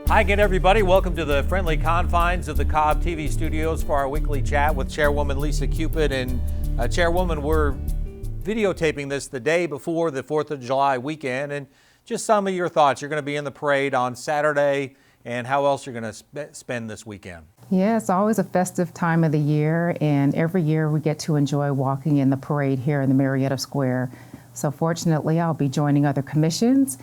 Hi again, everybody. Welcome to the friendly confines of the Cobb TV studios for our weekly chat with Chairwoman Lisa Cupid. And Chairwoman, we're videotaping this the day before the 4th of July weekend. And just some of your thoughts. You're going to be in the parade on Saturday, and how else you're going to spend this weekend. Yeah, it's always a festive time of the year, and every year we get to enjoy walking in the parade here in the Marietta Square. So fortunately, I'll be joining other commissioners,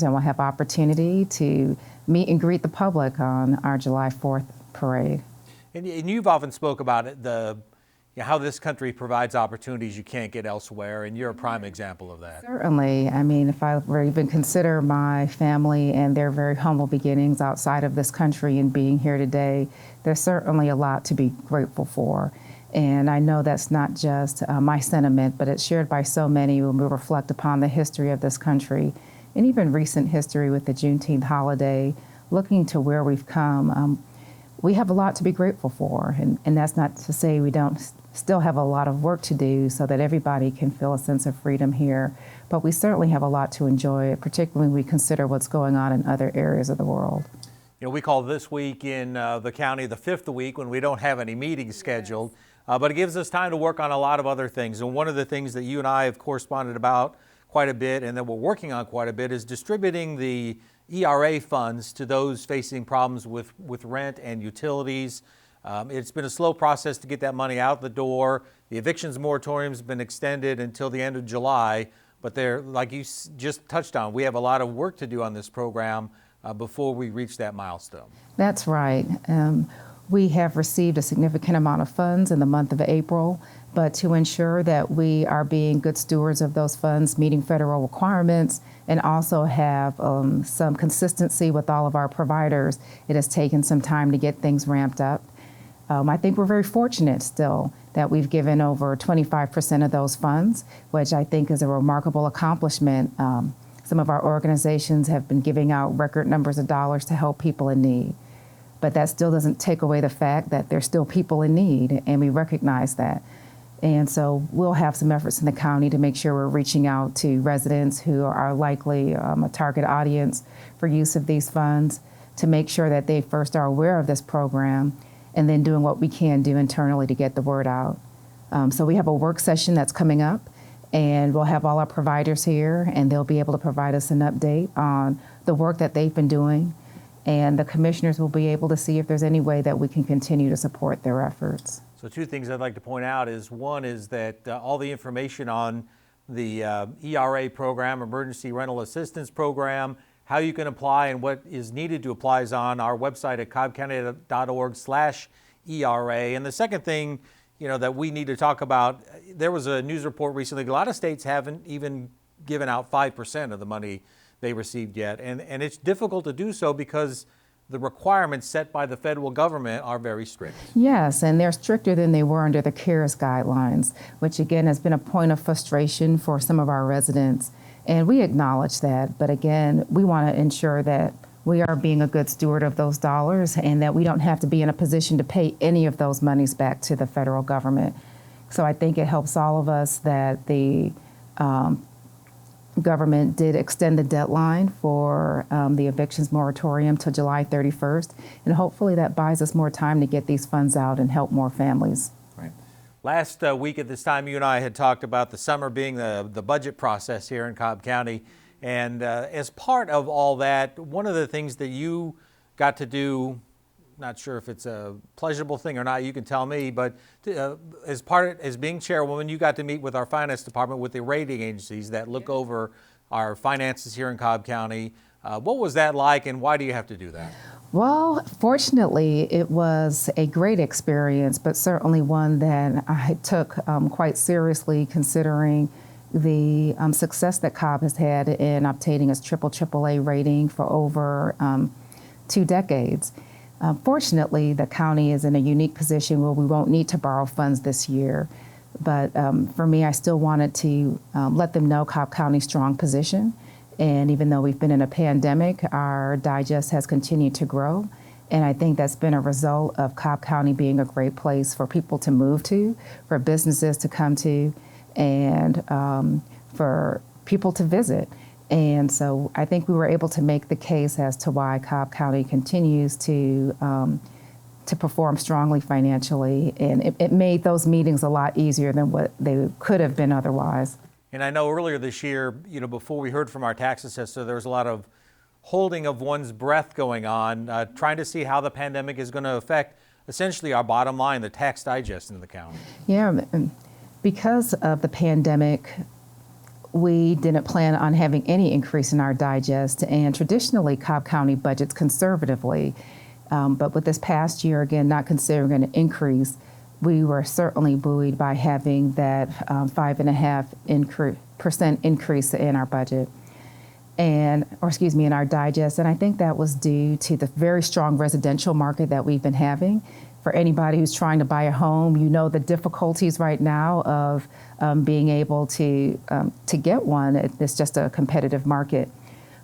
and we'll have opportunity to meet and greet the public on our July 4th parade. And you've often spoke about it, how this country provides opportunities you can't get elsewhere, and you're a prime example of that. Certainly. I mean, if I even consider my family and their very humble beginnings outside of this country and being here today, there's certainly a lot to be grateful for. And I know that's not just my sentiment, but it's shared by so many when we reflect upon the history of this country and even recent history with the Juneteenth holiday, looking to where we've come. We have a lot to be grateful for, and that's not to say we don't still have a lot of work to do so that everybody can feel a sense of freedom here. But we certainly have a lot to enjoy, particularly when we consider what's going on in other areas of the world. You know, we call this week in the county the fifth week when we don't have any meetings scheduled, but it gives us time to work on a lot of other things. And one of the things that you and I have corresponded about quite a bit and that we're working on quite a bit is distributing the ARRA funds to those facing problems with rent and utilities. It's been a slow process to get that money out the door. The evictions moratorium has been extended until the end of July, but like you just touched on, we have a lot of work to do on this program before we reach that milestone. That's right. We have received a significant amount of funds in the month of April, but to ensure that we are being good stewards of those funds, meeting federal requirements, and also have some consistency with all of our providers, it has taken some time to get things ramped up. I think we're very fortunate still that we've given over 25% of those funds, which I think is a remarkable accomplishment. Some of our organizations have been giving out record numbers of dollars to help people in need. But that still doesn't take away the fact that there's still people in need, and we recognize that. And so we'll have some efforts in the county to make sure we're reaching out to residents who are likely a target audience for use of these funds to make sure that they first are aware of this program and then doing what we can do internally to get the word out. So we have a work session that's coming up, and we'll have all our providers here, and they'll be able to provide us an update on the work that they've been doing, and the commissioners will be able to see if there's any way that we can continue to support their efforts. So two things I'd like to point out is one is that all the information on the ARRA program, Emergency Rental Assistance Program, how you can apply and what is needed to apply is on our website at cobbcounty.org/ERA. And the second thing, that we need to talk about, there was a news report recently, a lot of states haven't even given out 5% of the money they received yet. And it's difficult to do so because the requirements set by the federal government are very strict. Yes, and they're stricter than they were under the CARES guidelines, which again has been a point of frustration for some of our residents. And we acknowledge that, but again, we want to ensure that we are being a good steward of those dollars and that we don't have to be in a position to pay any of those monies back to the federal government. So I think it helps all of us that the government did extend the deadline for the evictions moratorium to July 31st, and hopefully that buys us more time to get these funds out and help more families. Right. Last week at this time, you and I had talked about the summer being the budget process here in Cobb County. And as part of all that, one of the things that you got to do, not sure if it's a pleasurable thing or not, you can tell me, but as being chairwoman, you got to meet with our finance department, with the rating agencies that look over our finances here in Cobb County. What was that like, and why do you have to do that? Well, fortunately, it was a great experience, but certainly one that I took quite seriously, considering the success that Cobb has had in obtaining its AAA rating for over 2 decades. Fortunately, the county is in a unique position where we won't need to borrow funds this year. But for me, I still wanted to let them know Cobb County's strong position. And even though we've been in a pandemic, our digest has continued to grow. And I think that's been a result of Cobb County being a great place for people to move to, for businesses to come to, and for people to visit. And so I think we were able to make the case as to why Cobb County continues to perform strongly financially, and it made those meetings a lot easier than what they could have been otherwise. And I know earlier this year, before we heard from our tax assessor, there was a lot of holding of one's breath going on, trying to see how the pandemic is going to affect essentially our bottom line, the tax digest in the county. Yeah, because of the pandemic, we didn't plan on having any increase in our digest, and traditionally Cobb County budgets conservatively. But with this past year, again, not considering an increase, we were certainly buoyed by having that 5.5% increase in our budget, in our digest. And I think that was due to the very strong residential market that we've been having. For anybody who's trying to buy a home, the difficulties right now of being able to get one. It's just a competitive market.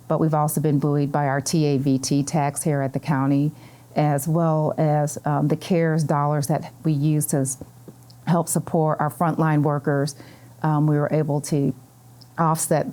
But we've also been buoyed by our TAVT tax here at the county, as well as the CARES dollars that we use to help support our frontline workers. We were able to offset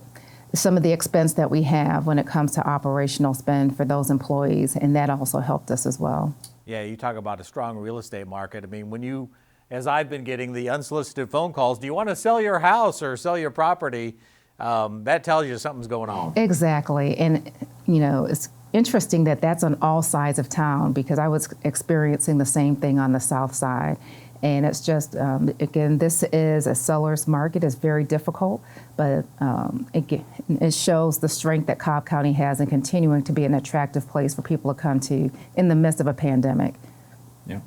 some of the expense that we have when it comes to operational spend for those employees, and that also helped us as well. Yeah, you talk about a strong real estate market. I mean, as I've been getting the unsolicited phone calls, do you want to sell your house or sell your property? That tells you something's going on. Exactly. And, it's interesting that that's on all sides of town, because I was experiencing the same thing on the south side. And it's just, again, this is a seller's market. It's very difficult, but it shows the strength that Cobb County has in continuing to be an attractive place for people to come to in the midst of a pandemic. Yeah.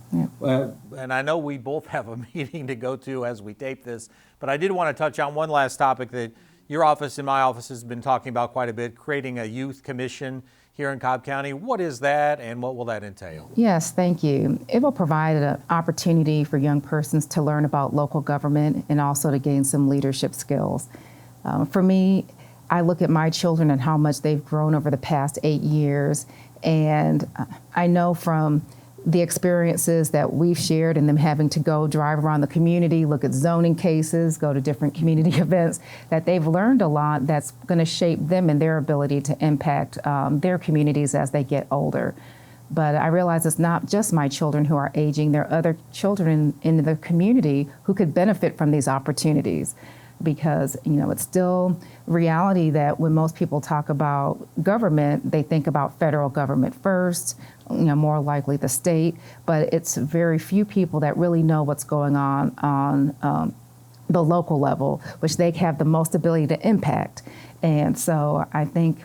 And I know we both have a meeting to go to as we tape this, but I did want to touch on one last topic that your office and my office has been talking about quite a bit, creating a youth commission here in Cobb County. What is that, and what will that entail? Yes, thank you. It will provide an opportunity for young persons to learn about local government and also to gain some leadership skills. For me, I look at my children and how much they've grown over the past 8 years, and I know from the experiences that we've shared and them having to go drive around the community, look at zoning cases, go to different community events, that they've learned a lot that's going to shape them and their ability to impact their communities as they get older. But I realize it's not just my children who are aging. There are other children in the community who could benefit from these opportunities, because it's still reality that when most people talk about government, they think about federal government first, more likely the state, but it's very few people that really know what's going on the local level, which they have the most ability to impact. And so I think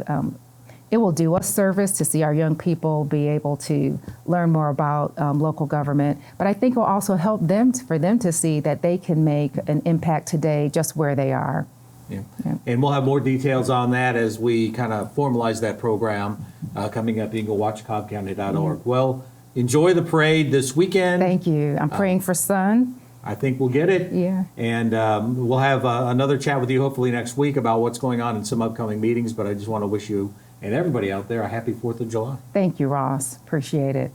it will do us service to see our young people be able to learn more about local government, but I think it will also help for them to see that they can make an impact today just where they are. Yeah. And we'll have more details on that as we kind of formalize that program coming up. You can go watch cobbcounty.org. Well, enjoy the parade this weekend. Thank you. I'm praying for sun. I think we'll get it. Yeah. And we'll have another chat with you hopefully next week about what's going on in some upcoming meetings. But I just want to wish you and everybody out there a happy 4th of July. Thank you, Ross. Appreciate it.